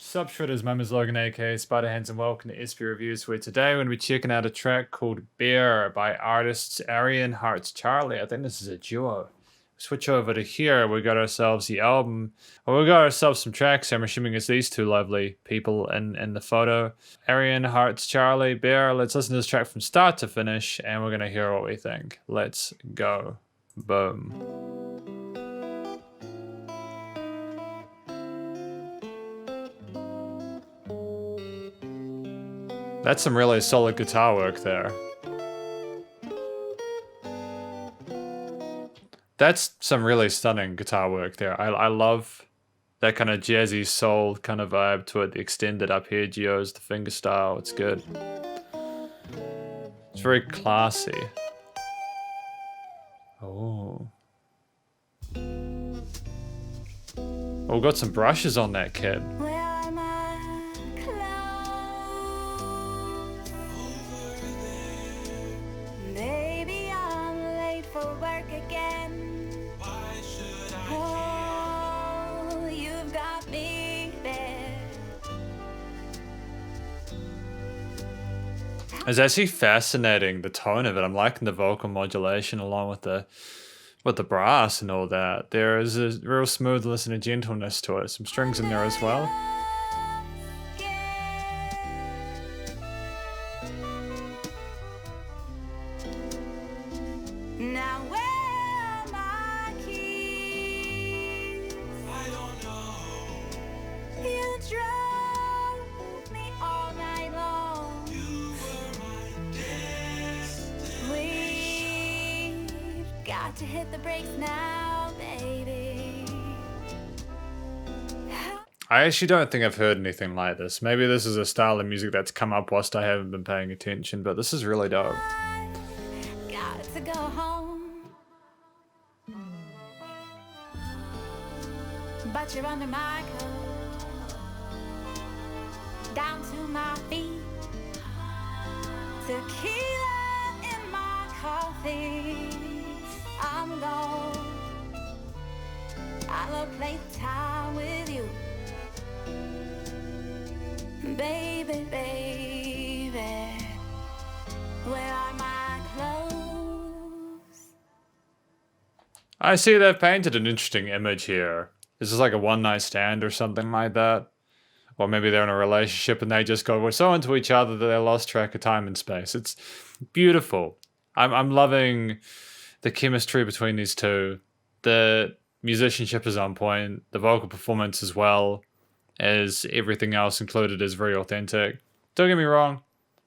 Sup Shredders, my name is Logan aka Spider Hands and welcome to SP Reviews, where today we're going to be checking out a track called Bear by artists Arienne Hearts Charlie. I think this is a duo. Switch over to here, we got ourselves the album. Well, we got ourselves some tracks. I'm assuming it's these two lovely people in the photo. Arienne Hearts Charlie, Bear. Let's listen to this track from start to finish and we're going to hear what we think. Let's go. Boom. That's some really solid guitar work there. That's some really stunning guitar work there. I love that kind of jazzy soul kind of vibe to it. The extended arpeggios, the finger style, it's good. It's very classy. Oh. Oh, we got some brushes on that kid. It's actually fascinating, the tone of it. I'm liking the vocal modulation along with the brass and all that. There is a real smoothness and a gentleness to it. Some strings in there as well. Now where are my keys? I don't know. You drove me all night long. You were my destiny. We've got to hit the brakes now, baby. I actually don't think I've heard anything like this. Maybe this is a style of music that's come up whilst I haven't been paying attention, but this is really dope. Got to go home, but you're under my coat, down to my feet, tequila in my coffee. I'm gone. I love playtime with you, baby, baby. Where are my clothes? I see they've painted an interesting image here. This is like a one-night stand or something like that. Or maybe they're in a relationship and they just go, we're so into each other that they lost track of time and space. It's beautiful. I'm loving the chemistry between these two. The musicianship is on point. The vocal performance as well as everything else included is very authentic. Don't get me wrong.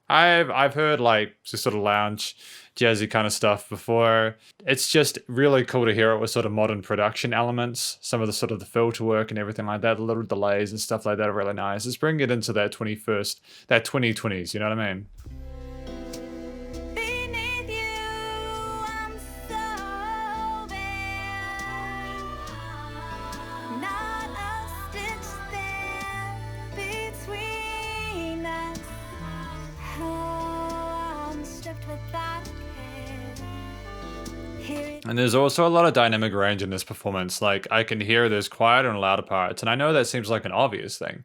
I've heard like just sort of lounge, jazzy kind of stuff before. It's just really cool to hear it with sort of modern production elements. Some of the sort of the filter work and everything like that, the little delays and stuff like that are really nice. It's bringing it into that 2020s, you know what I mean? Beneath you, I'm so bare. Not a stitch there between us. Oh, I'm stripped without care. Here it And there's also a lot of dynamic range in this performance. Like, I can hear there's quieter and louder parts, and I know that seems like an obvious thing.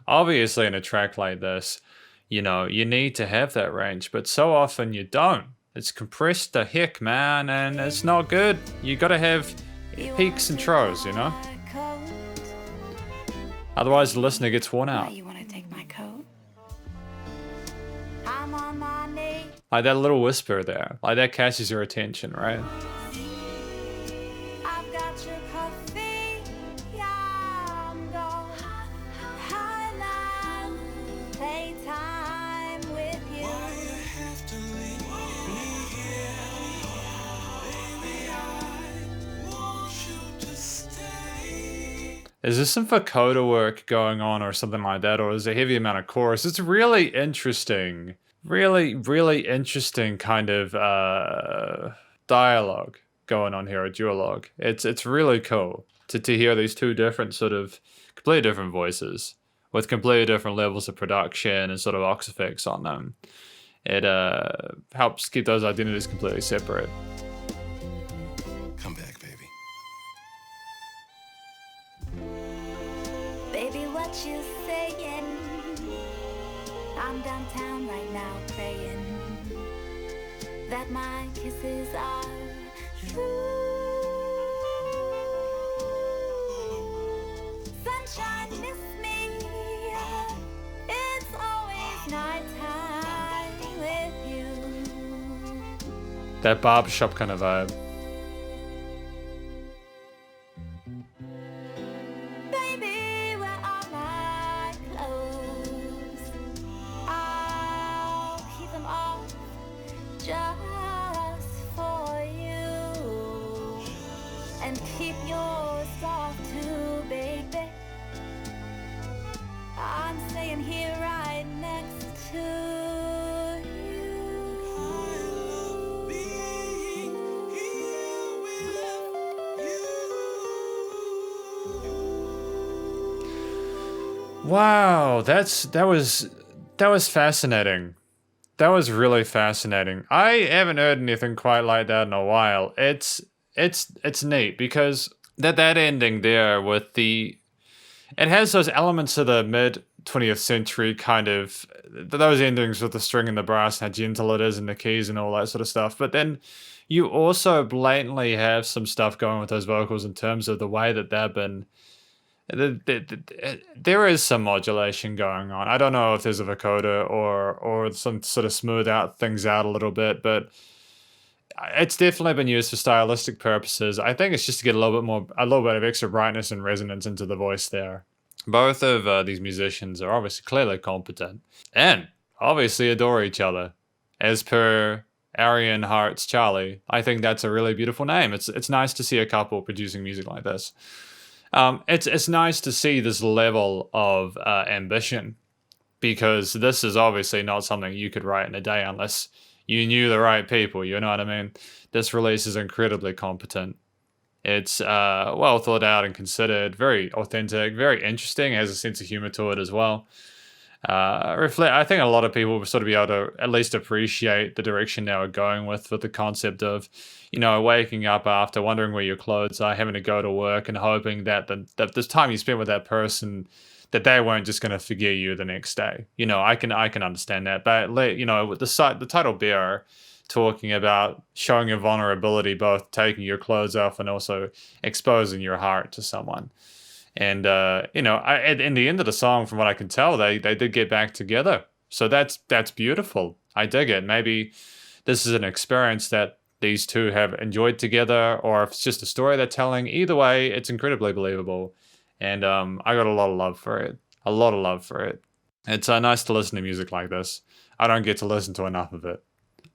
Obviously, in a track like this, you know, you need to have that range, but so often you don't. It's compressed to heck, man, and it's not good. You gotta have peaks and troughs, you know? my coat. Otherwise, the listener gets worn Why out. you wanna take my coat? I'm on my knees. Like that little whisper there. Like that catches your attention, right? I've got your coffee, yeah, I'm gone. Highline, playtime with you. Why you have to leave me here? Baby, I want you to stay. Is there some vocoder work going on or something like that? Or is there a heavy amount of chorus? It's really interesting. Really interesting kind of dialogue going on here, a duologue. It's really cool to hear these two different sort of completely different voices with completely different levels of production and sort of aux effects on them. It helps keep those identities completely separate. Come back, baby. Baby, what you saying I'm downtown right now praying that my kisses are true. Sunshine, miss me. It's always nighttime with you. That barbershop kind of vibe. Baby, where are my clothes? I'll keep them off just for you, and keep yours soft too, baby. I'm staying here right next to you. Being here with you. Wow, that was fascinating. That was really fascinating. I haven't heard anything quite like that in a while. It's neat because that ending there with it has those elements of the mid 20th century kind of those endings with the string and the brass and how gentle it is and the keys and all that sort of stuff. But then you also blatantly have some stuff going with those vocals in terms of the way that they've been. There is some modulation going on. I don't know if there's a vocoder or some sort of smooth out things out a little bit, but it's definitely been used for stylistic purposes. I think it's just to get a little bit of extra brightness and resonance into the voice there. Both of these musicians are obviously clearly competent and obviously adore each other, as per Arienne Hart's Charlie. I think that's a really beautiful name. It's nice to see a couple producing music like this. It's nice to see this level of ambition, because this is obviously not something you could write in a day unless you knew the right people, you know what I mean? This release is incredibly competent. It's well thought out and considered, very authentic, very interesting, has a sense of humor to it as well. I think a lot of people will sort of be able to at least appreciate the direction they were going with the concept of, waking up after, wondering where your clothes are, having to go to work and hoping that this time you spent with that person, that they weren't just going to forget you the next day. I can understand that. But, with the title bearer talking about showing your vulnerability, both taking your clothes off and also exposing your heart to someone. And, in the end of the song, from what I can tell, they did get back together. So that's beautiful. I dig it. Maybe this is an experience that these two have enjoyed together, or if it's just a story they're telling. Either way, it's incredibly believable. And I got a lot of love for it. A lot of love for it. It's nice to listen to music like this. I don't get to listen to enough of it.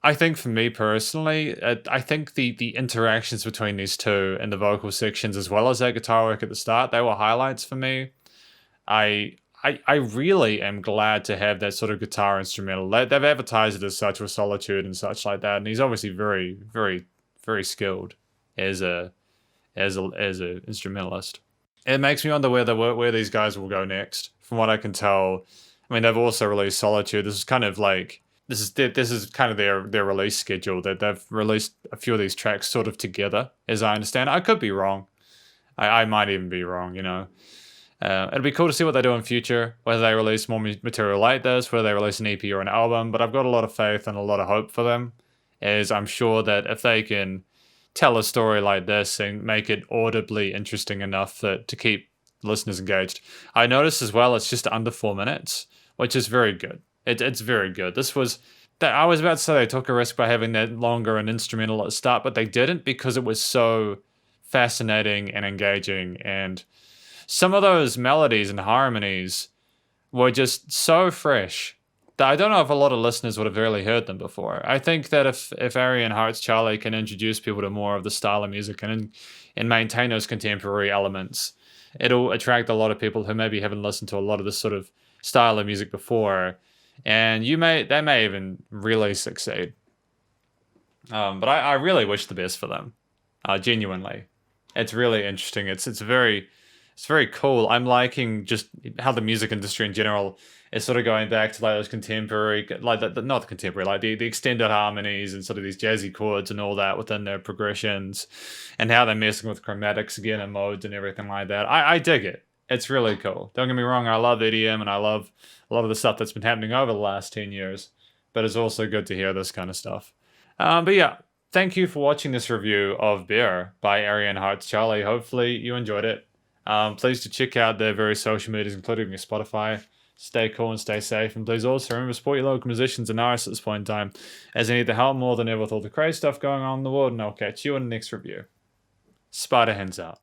I think for me personally, I think the interactions between these two and the vocal sections, as well as their guitar work at the start, they were highlights for me. I really am glad to have that sort of guitar instrumental. They've advertised it as such with Solitude and such like that, and he's obviously very, very, very skilled as a instrumentalist. It makes me wonder where these guys will go next. From what I can tell, I mean, they've also released Solitude. This is kind of like this is kind of their release schedule, that they've released a few of these tracks sort of together, as I understand. I could be wrong. I might even be wrong, It'd be cool to see what they do in future, whether they release more material like this, whether they release an EP or an album, but I've got a lot of faith and a lot of hope for them, as I'm sure that if they can tell a story like this and make it audibly interesting enough to keep listeners engaged. I noticed as well it's just under 4 minutes, which is very good. It's very good. I was about to say they took a risk by having that longer and instrumental at the start, but they didn't, because it was so fascinating and engaging, and some of those melodies and harmonies were just so fresh that I don't know if a lot of listeners would have really heard them before. I think that if Arienne Hart's Charlie can introduce people to more of the style of music and maintain those contemporary elements, it'll attract a lot of people who maybe haven't listened to a lot of this sort of style of music before, and they may even really succeed. But I really wish the best for them, genuinely. It's really interesting. It's very cool. I'm liking just how the music industry in general is sort of going back to like those contemporary, like not the contemporary, like the extended harmonies and sort of these jazzy chords and all that within their progressions, and how they're messing with chromatics again and modes and everything like that. I dig it. It's really cool. Don't get me wrong, I love EDM and I love a lot of the stuff that's been happening over the last 10 years, but it's also good to hear this kind of stuff. But yeah, thank you for watching this review of Beer by Arienne Hearts Charlie. Hopefully you enjoyed it. Please do check out their various social medias, including your Spotify. Stay cool and stay safe. And please also remember, support your local musicians and artists at this point in time, as they need the help more than ever with all the crazy stuff going on in the world. And I'll catch you in the next review. Spider Hands out.